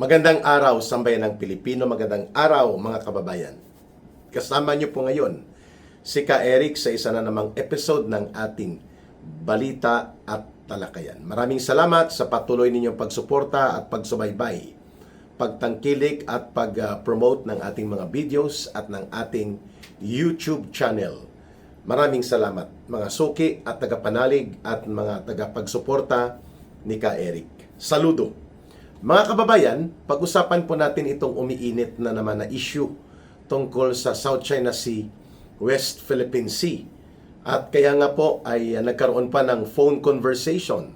Magandang araw, sambayan ng Pilipino. Magandang araw, mga kababayan. Kasama niyo po ngayon si Ka Eric sa isa na namang episode ng ating Balita at Talakayan. Maraming salamat sa patuloy ninyong pagsuporta at pagsubaybay, pagtangkilik at pag-promote ng ating mga videos at ng ating YouTube channel. Maraming salamat, mga suki at tagapanalig at mga tagapagsuporta ni Ka Eric. Saludo! Mga kababayan, pag-usapan po natin itong umiinit na naman na issue tungkol sa South China Sea, West Philippine Sea. At kaya nga po ay nagkaroon pa ng phone conversation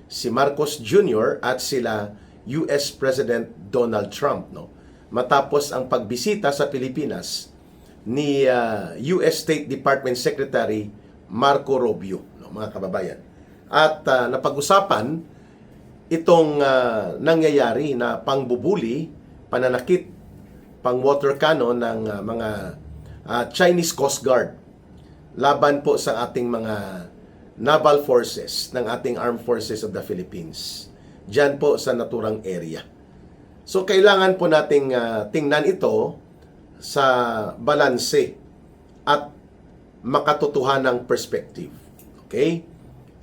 si Marcos Jr. at sila US President Donald Trump, no? Matapos ang pagbisita sa Pilipinas ni US State Department Secretary Marco Rubio, no, mga kababayan. At napag-usapan itong nangyayari na pangbubuli, pananakit, pang-water cannon ng mga Chinese Coast Guard laban po sa ating mga naval forces ng ating Armed Forces of the Philippines diyan po sa naturang area. So kailangan po nating tingnan ito sa balanse at makatotohanang perspective. Okay?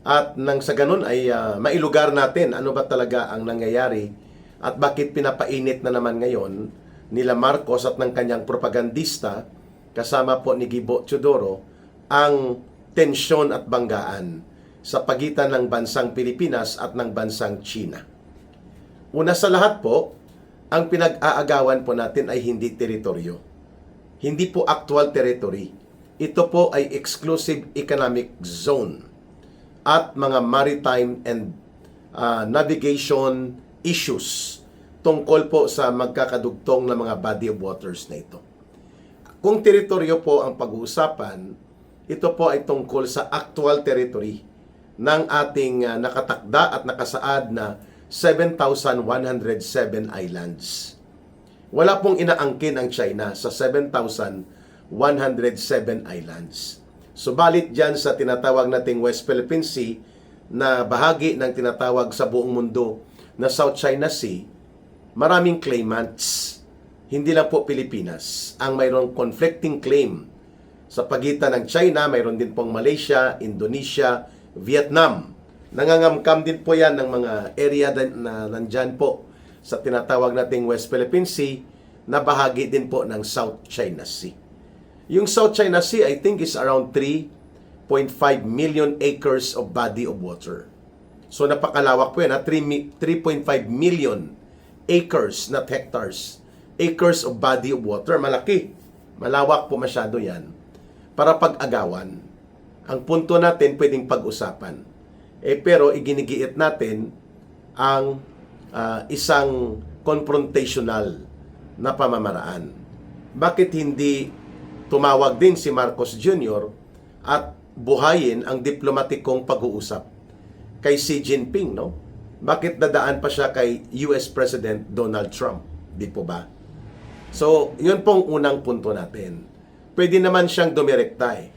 At nang sa ganun ay mailugar natin ano ba talaga ang nangyayari at bakit pinapainit na naman ngayon nila Marcos at ng kanyang propagandista kasama po ni Gibo Teodoro ang tensyon at banggaan sa pagitan ng bansang Pilipinas at ng bansang China. Una sa lahat po, ang pinag-aagawan po natin ay hindi teritoryo. Hindi po actual territory. Ito po ay exclusive economic zone at mga maritime and navigation issues tungkol po sa magkakadugtong na mga body of waters na ito. Kung teritoryo po ang pag-uusapan, ito po ay tungkol sa actual territory ng ating nakatakda at nakasaad na 7,107 islands. Wala pong inaangkin ang China sa 7,107 islands. Subalit dyan sa tinatawag nating West Philippine Sea na bahagi ng tinatawag sa buong mundo na South China Sea, maraming claimants. Hindi lang po Pilipinas ang mayroong conflicting claim. Sa pagitan ng China, mayroon din pong Malaysia, Indonesia, Vietnam. Nangangamkam din po yan ng mga area na nandyan po sa tinatawag nating West Philippine Sea na bahagi din po ng South China Sea. Yung South China Sea, I think, is around 3.5 million acres of body of water. So, napakalawak po yan, 3.5 million acres, not hectares. Acres of body of water. Malaki. Malawak po masyado yan. Para pag-agawan. Ang punto natin, pwedeng pag-usapan. Pero, iginigiit natin ang isang confrontational na pamamaraan. Bakit hindi tumawag din si Marcos Jr. at buhayin ang diplomatikong pag-uusap kay Xi Jinping, no? Bakit dadaan pa siya kay US President Donald Trump? Di po ba? So, yun pong unang punto natin. Pwede naman siyang dumirekta eh.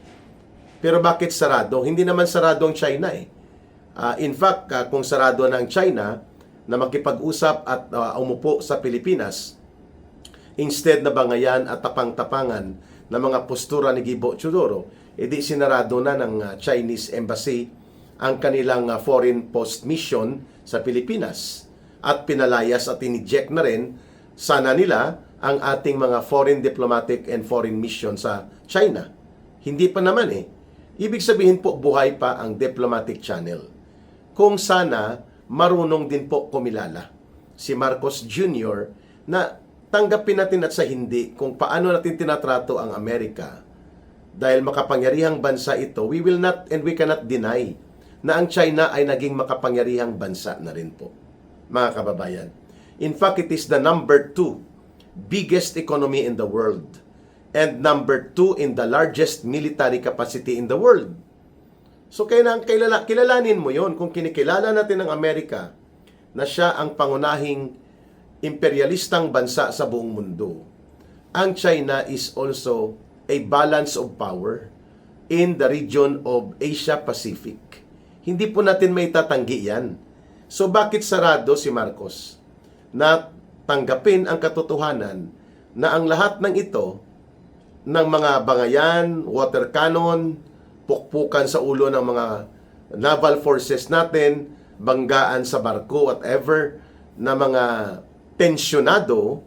Pero bakit sarado? Hindi naman sarado ang China eh. In fact, kung sarado ng China na makipag-usap at umupo sa Pilipinas, instead na bangayan at tapang-tapangan na mga postura ni Gibo Teodoro, edi sinarado na ng Chinese Embassy ang kanilang foreign post mission sa Pilipinas at pinalayas at iniject na rin sana nila ang ating mga foreign diplomatic and foreign mission sa China. Hindi pa naman eh. Ibig sabihin po buhay pa ang diplomatic channel. Kung sana marunong din po kumilala si Marcos Jr. na tanggapin natin at sa hindi kung paano natin tinatrato ang Amerika. Dahil makapangyarihang bansa ito, we will not and we cannot deny na ang China ay naging makapangyarihang bansa na rin po, mga kababayan. In fact, it is the number 2 biggest economy in the world and number 2 in the largest military capacity in the world. So kilalanin mo yon kung kinikilala natin ng Amerika na siya ang pangunahing imperialistang bansa sa buong mundo. Ang China is also a balance of power in the region of Asia-Pacific. Hindi po natin may tatanggi yan. So bakit sarado si Marcos na tanggapin ang katotohanan na ang lahat ng ito, ng mga bangayan, water cannon, pukpukan sa ulo ng mga naval forces natin, banggaan sa barko, whatever, na mga tensyonado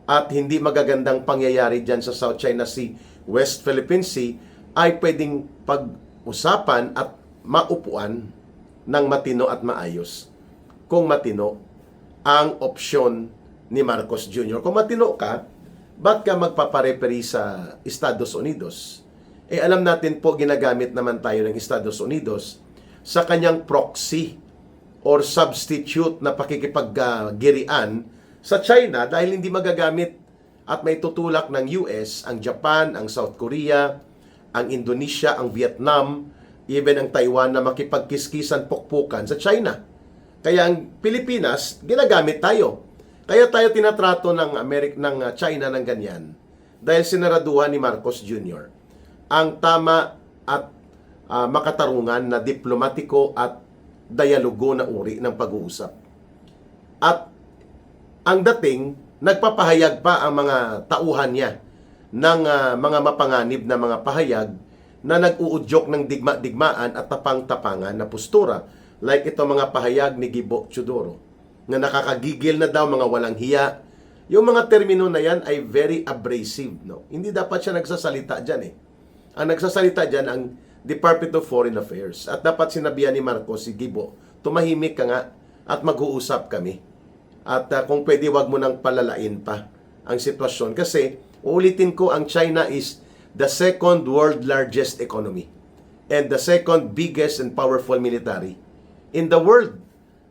at hindi magagandang pangyayari dyan sa South China Sea, West Philippine Sea, ay pwedeng pag-usapan at maupuan ng matino at maayos. Kung matino ang opsyon ni Marcos Jr. Kung matino ka, ba't ka magpapareperi sa Estados Unidos? Eh alam natin po, ginagamit naman tayo ng Estados Unidos sa kanyang proxy or substitute na pakikipaggirian sa China dahil hindi magagamit at may tutulak ng US, ang Japan, ang South Korea, ang Indonesia, ang Vietnam, even ang Taiwan na makipagkiskisan pukpukan sa China. Kaya ang Pilipinas, ginagamit tayo. Kaya tayo tinatrato ng China ng ganyan dahil sinaraduhan ni Marcos Jr. ang tama at makatarungan na diplomatiko at dialogo na uri ng pag-uusap. At ang dating, nagpapahayag pa ang mga tauhan niya ng mga mapanganib na mga pahayag na nag-uudyok ng digma-digmaan at tapang-tapangan na postura. Like ito mga pahayag ni Gibo Teodoro na nakakagigil na daw, mga walang hiya. Yung mga termino na yan ay very abrasive. No? Hindi dapat siya nagsasalita dyan eh. Ang nagsasalita dyan ang Department of Foreign Affairs. At dapat sinabihan ni Marcos, si Gibo, tumahimik ka nga at mag-uusap kami. At kung pwede, wag mo nang palalain pa ang sitwasyon. Kasi, uulitin ko, ang China is the second world largest economy and the second biggest and powerful military in the world.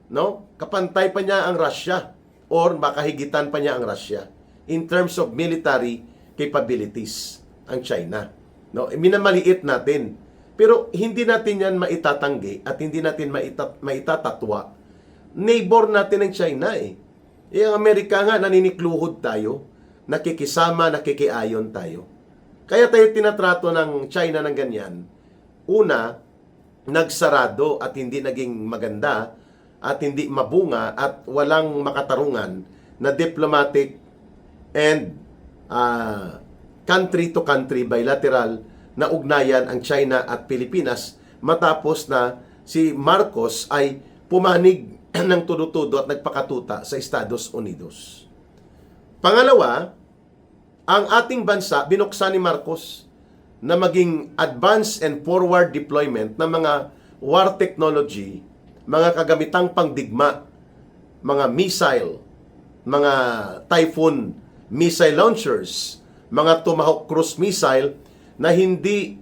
No? Kapantay pa niya ang Russia or makahigitan pa niya ang Russia in terms of military capabilities ang China. No? Minamaliit natin. Pero hindi natin yan maitatanggi at hindi natin maitatatwa. Neighbor natin ang China eh. Ang Amerika nga, naninikluhod tayo, nakikisama, nakikiayon tayo. Kaya tayo tinatrato ng China ng ganyan. Una, nagsarado at hindi naging maganda at hindi mabunga at walang makatarungan na diplomatic and country-to-country bilateral na ugnayan ang China at Pilipinas matapos na si Marcos ay pumanig ng tudo-tudo at nagpakatuta sa Estados Unidos. Pangalawa, ang ating bansa binuksan ni Marcos na maging advanced and forward deployment ng mga war technology, mga kagamitang pangdigma, mga missile, mga Typhoon missile launchers, mga Tomahawk cruise missile na hindi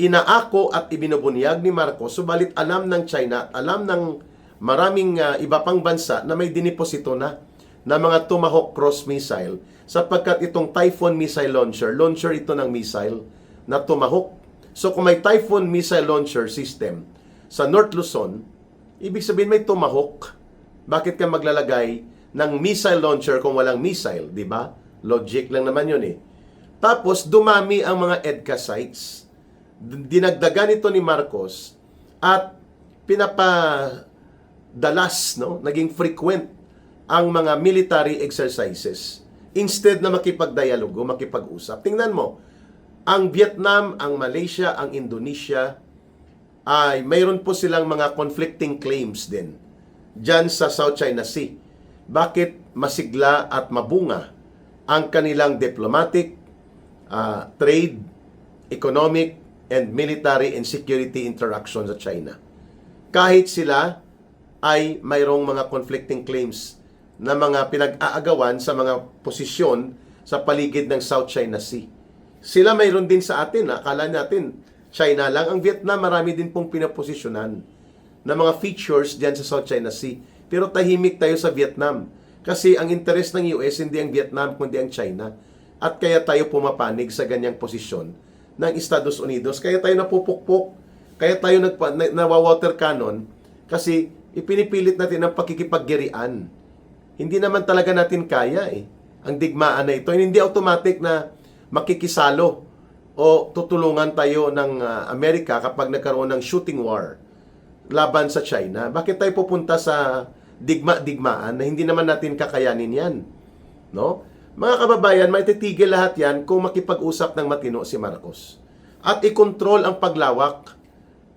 inaako at ibinubunyag ni Marcos, subalit alam ng China, alam ng maraming iba pang bansa na may diniposito na mga Tomahawk cruise missile sapagkat itong Typhoon missile launcher ito ng missile na Tomahawk. So kung may Typhoon missile launcher system sa North Luzon, ibig sabihin may Tomahawk. Bakit ka maglalagay ng missile launcher kung walang missile, di ba? Logic lang naman yun eh. Tapos dumami ang mga EDCA sites. Dinagdagan ito ni Marcos at pinapadalas, no? Naging frequent ang mga military exercises instead na makipagdialogo, makipag-usap. Tingnan mo, ang Vietnam, ang Malaysia, ang Indonesia, ay mayroon po silang mga conflicting claims din dyan sa South China Sea. Bakit masigla at mabunga ang kanilang diplomatic, trade, economic, and military and security interaction sa China? Kahit sila ay mayroong mga conflicting claims na mga pinag-aagawan sa mga posisyon sa paligid ng South China Sea. Sila mayroon din sa atin. Akala natin China lang. Ang Vietnam, marami din pong pinaposisyonan na mga features diyan sa South China Sea. Pero tahimik tayo sa Vietnam. Kasi ang interest ng US hindi ang Vietnam, kundi ang China. At kaya tayo pumapanig sa ganyang posisyon ng Estados Unidos. Kaya tayo napupukpok. Kaya tayo nawa-water cannon. Kasi ipinipilit natin ang pakikipaggirian. Hindi naman talaga natin kaya eh. Ang digmaan na ito. Hindi automatic na makikisalo o tutulungan tayo ng Amerika kapag nagkaroon ng shooting war laban sa China. Bakit tayo pupunta sa digma-digmaan na hindi naman natin kakayanin yan? No? Mga kababayan, may titigil lahat yan kung makipag-usap ng matino si Marcos. At i-control ang paglawak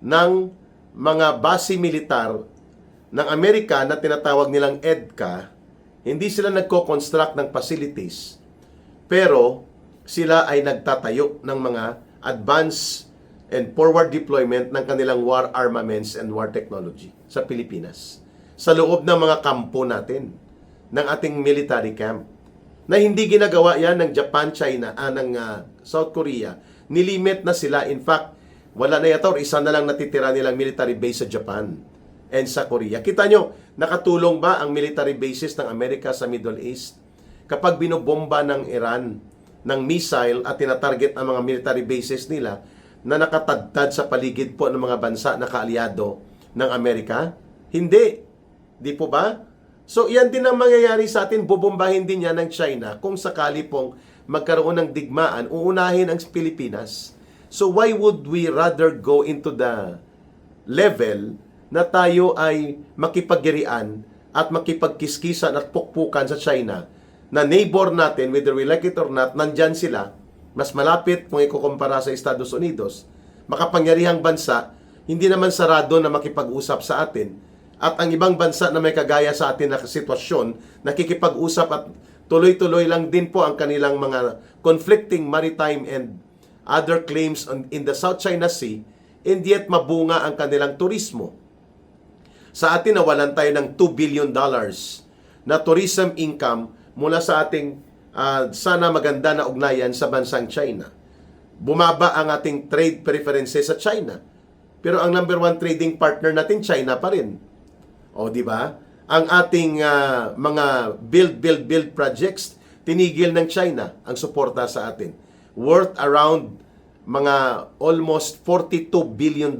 ng mga base militar ng Amerika na tinatawag nilang EDCA. Hindi sila nagko-construct ng facilities, pero sila ay nagtatayo ng mga advanced and forward deployment ng kanilang war armaments and war technology sa Pilipinas. Sa loob ng mga kampo natin, ng ating military camp, na hindi ginagawa yan ng Japan, China, ng South Korea. Nilimit na sila. In fact, wala na yata or isa na lang natitira nilang military base sa Japan and sa Korea. Kita nyo, nakatulong ba ang military bases ng Amerika sa Middle East? Kapag binobomba ng Iran ng missile at tinatarget ang mga military bases nila na nakatagtad sa paligid po ng mga bansa na kaalyado ng Amerika? Hindi. Di po ba? So, yan din ang mangyayari sa atin. Bubombahin din yan ng China kung sakali pong magkaroon ng digmaan, uunahin ang Pilipinas. So, why would we rather go into the level na tayo ay makipaggirian at makipagkiskisan at pukpukan sa China na neighbor natin, whether we like it or not, nandyan sila, mas malapit kung ikukumpara sa Estados Unidos, makapangyarihang bansa, hindi naman sarado na makipag-usap sa atin. At ang ibang bansa na may kagaya sa atin na sitwasyon, nakikipag-usap at tuloy-tuloy lang din po ang kanilang mga conflicting maritime and other claims in the South China Sea, and yet mabunga ang kanilang turismo. Sa atin, nawalan tayo ng $2 billion na tourism income mula sa ating sana maganda na ugnayan sa bansang China. Bumaba ang ating trade preferences sa China. Pero ang number one trading partner natin, China pa rin. O, di ba? Ang ating mga build projects, tinigil ng China ang suporta sa atin. Worth around mga almost $42 billion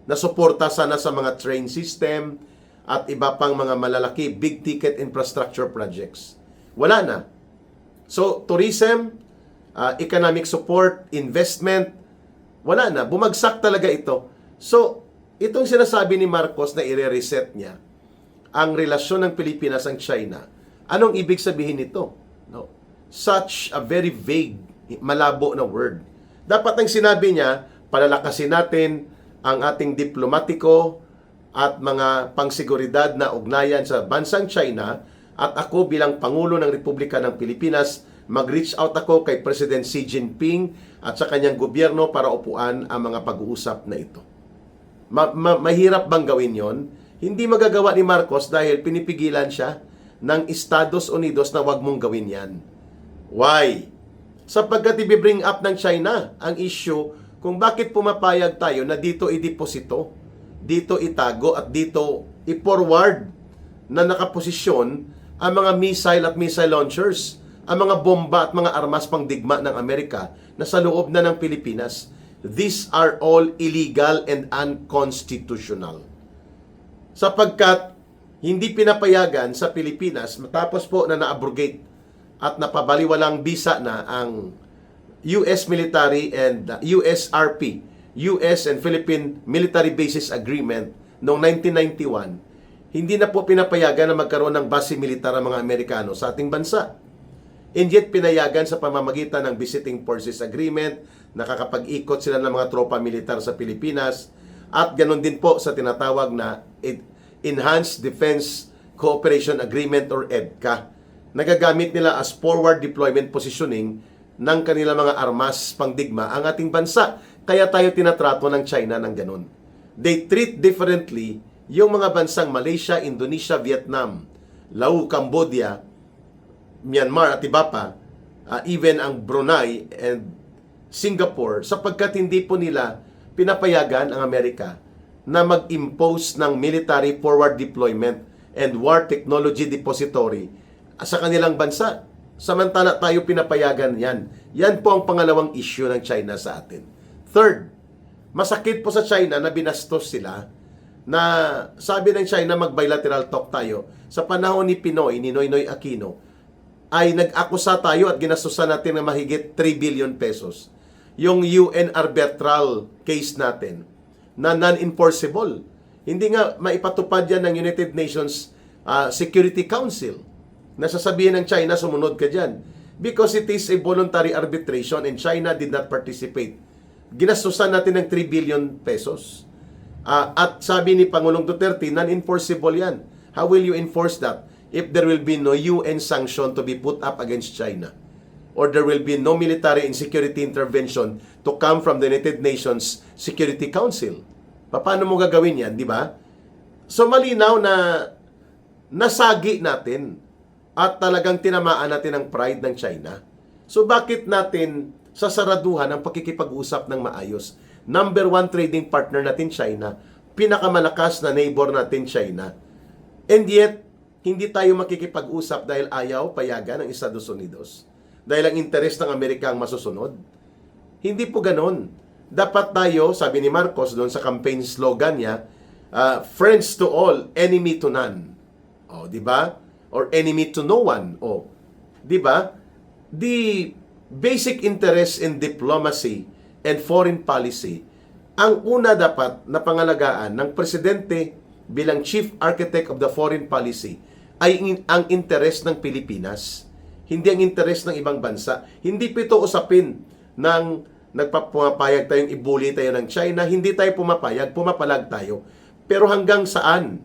na suporta sana sa mga train system at iba pang mga malalaki big ticket infrastructure projects. Wala na. So, tourism, economic support, investment, wala na. Bumagsak talaga ito. So, itong sinasabi ni Marcos na i-reset niya ang relasyon ng Pilipinas ang China, anong ibig sabihin nito? No? Such a very vague, malabo na word. Dapat ang sinabi niya, palalakasin natin ang ating diplomatiko at mga pangsiguridad na ugnayan sa bansang China, at ako bilang Pangulo ng Republika ng Pilipinas, mag-reach out ako kay President Xi Jinping at sa kanyang gobyerno para upuan ang mga pag-uusap na ito. Mahirap bang gawin yon? Hindi magagawa ni Marcos dahil pinipigilan siya ng Estados Unidos na wag mong gawin yan. Why? Sapagkat i-bring up ng China ang issue kung bakit pumapayag tayo na dito i-deposito, dito itago at dito i-forward na nakaposisyon ang mga missile at missile launchers, ang mga bomba at mga armas pangdigma ng Amerika na sa loob na ng Pilipinas. These are all illegal and unconstitutional. Sapagkat hindi pinapayagan sa Pilipinas matapos po na na-abrogate at napabaliwalang bisa na ang US Military and USRP, US and Philippine Military Bases Agreement noong 1991, hindi na po pinapayagan na magkaroon ng base militar ang mga Amerikano sa ating bansa. And yet, pinayagan sa pamamagitan ng Visiting Forces Agreement, nakakapag-ikot sila ng mga tropa militar sa Pilipinas, at ganoon din po sa tinatawag na Enhanced Defense Cooperation Agreement or EDCA. Nagagamit nila as forward deployment positioning ng kanilang mga armas pangdigma ang ating bansa. Kaya tayo tinatrato ng China ng ganoon. They treat differently yung mga bansang Malaysia, Indonesia, Vietnam, Laos, Cambodia, Myanmar at iba pa, even ang Brunei and Singapore, sapagkat hindi po nila pinapayagan ang Amerika na mag-impose ng military forward deployment and war technology depository sa kanilang bansa. Samantala tayo pinapayagan yan. Yan po ang pangalawang issue ng China sa atin. Third, masakit po sa China na binastos sila na sabi ng China mag-bilateral talk tayo. Sa panahon ni Pinoy, ni Noynoy Aquino, ay nag-akusa tayo at ginastusan natin na mahigit 3 billion pesos. Yung UN arbitral case natin na non-enforceable. Hindi nga maipatupad yan ng United Nations Security Council. Nasasabihin ng China, sumunod ka dyan. Because it is a voluntary arbitration and China did not participate. Ginastusan natin ng 3 billion pesos. At sabi ni Pangulong Duterte, non-enforceable yan. How will you enforce that if there will be no UN sanction to be put up against China? Or there will be no military and security intervention to come from the United Nations Security Council? Paano mo gagawin yan, di ba? So malinaw na nasagi natin at talagang tinamaan natin ang pride ng China. So bakit natin sasaraduhan ang pakikipag-usap ng maayos? Number 1 trading partner natin China, pinakamalakas na neighbor natin China. And yet, hindi tayo makikipag-usap dahil ayaw payagan ng Estados Unidos. Dahil ang interes ng Amerika ang masusunod. Hindi po ganon. Dapat tayo, sabi ni Marcos doon sa campaign slogan niya, friends to all, enemy to none. O, di ba? Or enemy to no one. O, di ba? The basic interest in diplomacy and foreign policy, ang una dapat na pangalagaan ng presidente bilang chief architect of the foreign policy ay ang interes ng Pilipinas. Hindi ang interes ng ibang bansa. Hindi po ito usapin ng nagpapapayag tayong ibuli tayo ng China. Hindi tayo pumapayag, pumapalag tayo. Pero hanggang saan?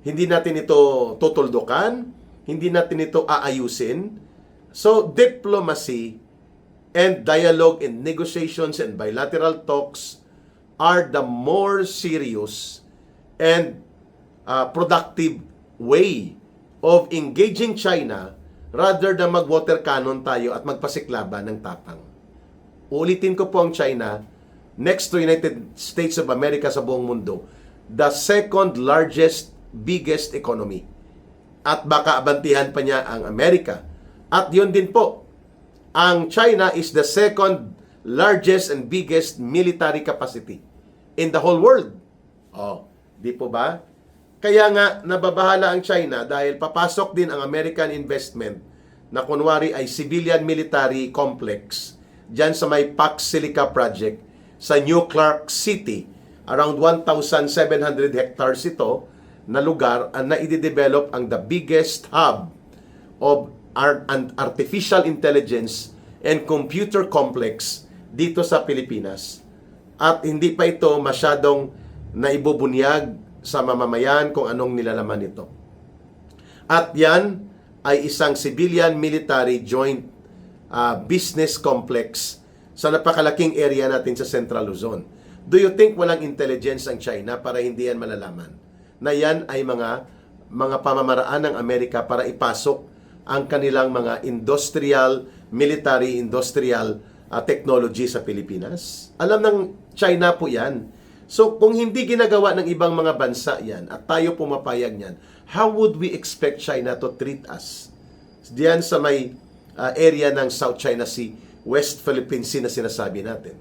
Hindi natin ito tutuldukan, hindi natin ito aayusin. So, diplomacy and dialogue and negotiations and bilateral talks are the more serious and productive way of engaging China rather than mag-water cannon tayo at magpasiklaban ng tapang. Ulitin ko po ang China, next to United States of America sa buong mundo, the second largest, biggest economy. At baka abantihan pa niya ang Amerika. At yun din po, ang China is the second largest and biggest military capacity in the whole world. Oh, di po ba? Kaya nga, nababahala ang China dahil papasok din ang American investment na kunwari ay civilian military complex dyan sa may Pax Silica project sa New Clark City. Around 1,700 hectares ito na lugar na i-develop ang the biggest hub of artificial intelligence and computer complex dito sa Pilipinas. At hindi pa ito masyadong naibubunyag sa mamamayan kung anong nilalaman nito. At yan ay isang civilian-military joint business complex sa napakalaking area natin sa Central Luzon. Do you think walang intelligence ang China para hindi yan malalaman? Na yan ay mga pamamaraan ng Amerika para ipasok ang kanilang mga military industrial technology sa Pilipinas. Alam ng China po yan. So, kung hindi ginagawa ng ibang mga bansa yan at tayo pumapayag niyan, how would we expect China to treat us? Diyan sa may area ng South China Sea, West Philippine Sea na sinasabi natin.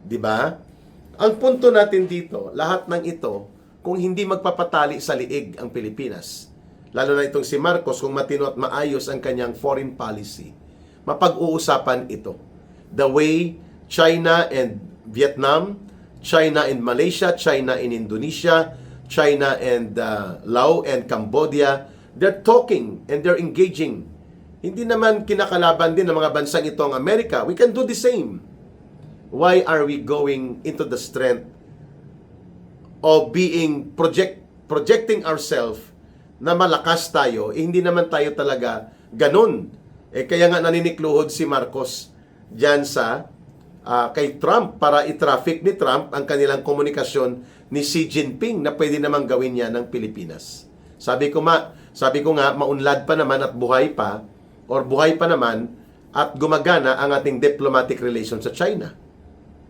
Di ba? Ang punto natin dito, lahat ng ito, kung hindi magpapatali sa liig ang Pilipinas, lalo na itong si Marcos, kung matino at maayos ang kanyang foreign policy, mapag-uusapan ito. The way China and Vietnam, China and Malaysia, China and Indonesia, China and Laos and Cambodia, they're talking and they're engaging. Hindi naman kinakalaban din ng mga bansang ito ang Amerika. We can do the same. Why are we going into the strength of being projecting ourselves na malakas tayo? Hindi naman tayo talaga ganun. Kaya nga naninikluhod si Marcos dyan sa kay Trump para i-traffic ni Trump ang kanilang komunikasyon ni Xi Jinping na pwede namang gawin niya ng Pilipinas. Sabi ko nga, maunlad pa naman at buhay pa naman at gumagana ang ating diplomatic relations sa China.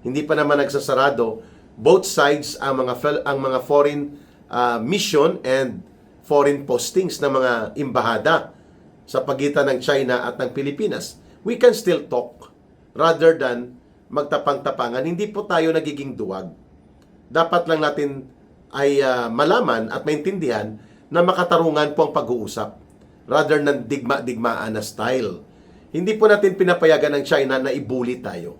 Hindi pa naman nagsasarado both sides ang mga foreign mission and foreign postings ng mga embahada sa pagitan ng China at ng Pilipinas. We can still talk rather than magtapang-tapangan. Hindi po tayo nagiging duwag. Dapat lang natin ay malaman at maintindihan na makatarungan po ang pag-uusap rather than digma-digmaan na style. Hindi po natin pinapayagan ng China na ibuli tayo.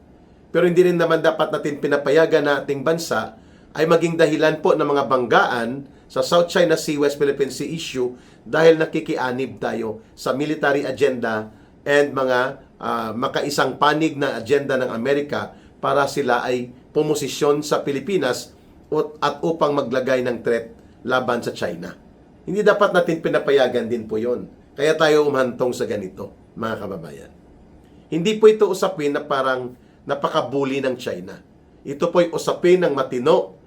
Pero hindi rin naman dapat natin pinapayagan na ating bansa ay maging dahilan po ng mga banggaan sa South China Sea, West Philippine Sea issue dahil nakikianib tayo sa military agenda and mga makaisang panig na agenda ng Amerika para sila ay pumosisyon sa Pilipinas at upang maglagay ng threat laban sa China. Hindi dapat natin pinapayagan din po yon. Kaya tayo umhantong sa ganito, mga kababayan. Hindi po ito usapin na parang napakabuli ng China. Ito po'y usapin ng matino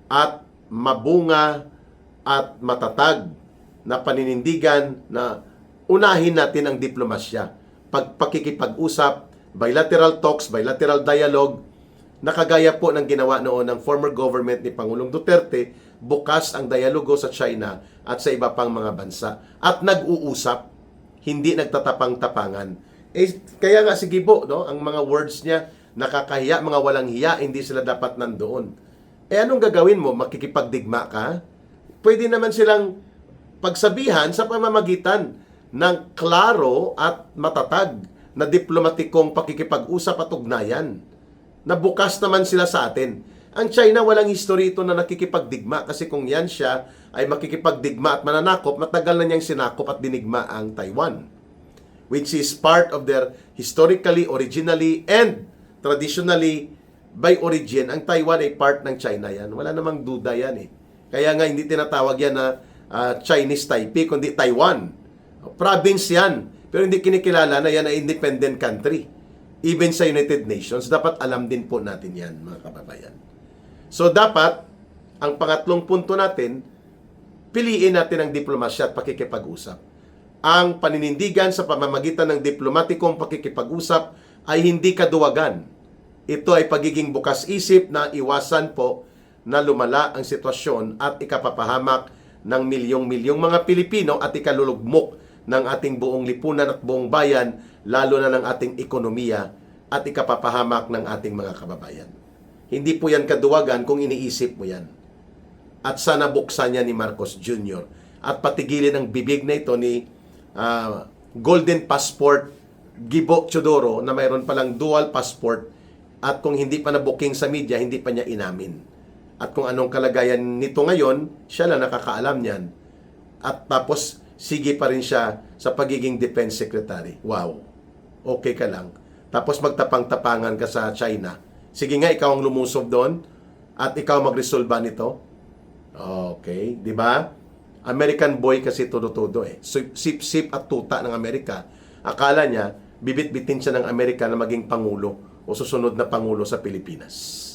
at mabunga at matatag na paninindigan na unahin natin ang diplomasya. Pakikipag-usap, bilateral talks, bilateral dialogue, nakagaya po ng ginawa noon ng former government ni Pangulong Duterte, bukas ang dialogo sa China at sa iba pang mga bansa. At nag-uusap, hindi nagtatapang-tapangan. Kaya nga sige po, no, ang mga words niya, nakakahiya, mga walang hiya, hindi sila dapat nandoon. Anong gagawin mo? Makikipagdigma ka? Pwede naman silang pagsabihan sa pamamagitan ng klaro at matatag na diplomatikong pakikipag-usap at ugnayan. Na bukas naman sila sa atin. Ang China walang history ito na nakikipagdigma kasi kung yan siya ay makikipagdigma at mananakop, matagal na niyang sinakop at dinigma ang Taiwan, which is part of their historically, originally, and traditionally by origin. Ang Taiwan ay part ng China yan. Wala namang duda yan eh. Kaya nga hindi tinatawag yan na Chinese Taipei, kundi Taiwan. Province yan. Pero hindi kinikilala na yan ay independent country. Even sa United Nations, dapat alam din po natin yan, mga kababayan. So dapat, ang pangatlong punto natin, piliin natin ang diplomasya at pakikipag-usap. Ang paninindigan sa pamamagitan ng diplomatikong pakikipag-usap ay hindi kaduwagan. Ito ay pagiging bukas isip na iwasan po na lumala ang sitwasyon at ikapapahamak ng milyong-milyong mga Pilipino at ikalulugmok ng ating buong lipunan at buong bayan, lalo na ng ating ekonomiya at ikapapahamak ng ating mga kababayan. Hindi po yan kaduwagan kung iniisip mo yan. At sana buksan niya ni Marcos Jr. at patigilin ang bibig na ito ni Golden Passport Gibo Chodoro na mayroon palang dual passport at kung hindi pa na-booking sa media, hindi pa niya inamin. At kung anong kalagayan nito ngayon, siya lang nakakaalam niyan. At tapos, sige pa rin siya sa pagiging Defense Secretary. Wow. Okay ka lang. Tapos magtapang-tapangan ka sa China. Sige nga, ikaw ang lumusob doon at ikaw magresolba nito. Okay, di ba? American boy kasi todo-todo eh. Sip-sip at tuta ng Amerika. Akala niya, bibit-bitin siya ng Amerika na maging pangulo o susunod na pangulo sa Pilipinas.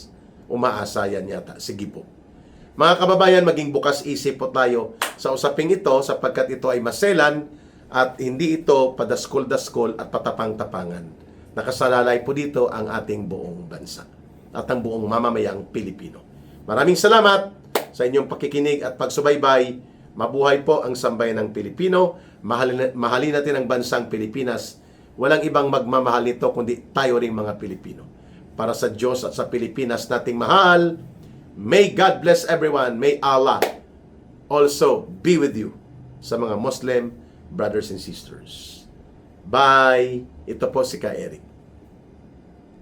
Umaasa yan yata. Sige po. Mga kababayan, maging bukas isip po tayo sa usaping ito sapagkat ito ay maselan at hindi ito padaskol-daskol at patapang-tapangan. Nakasalalay po dito ang ating buong bansa at ang buong mamamayang Pilipino. Maraming salamat sa inyong pakikinig at pagsubaybay. Mabuhay po ang sambayan ng Pilipino. Mahalin natin ang bansang Pilipinas. Walang ibang magmamahal nito kundi tayo ring mga Pilipino. Para sa Diyos at sa Pilipinas nating mahal, may God bless everyone. May Allah also be with you sa mga Muslim brothers and sisters. Bye! Ito po si Ka Eric.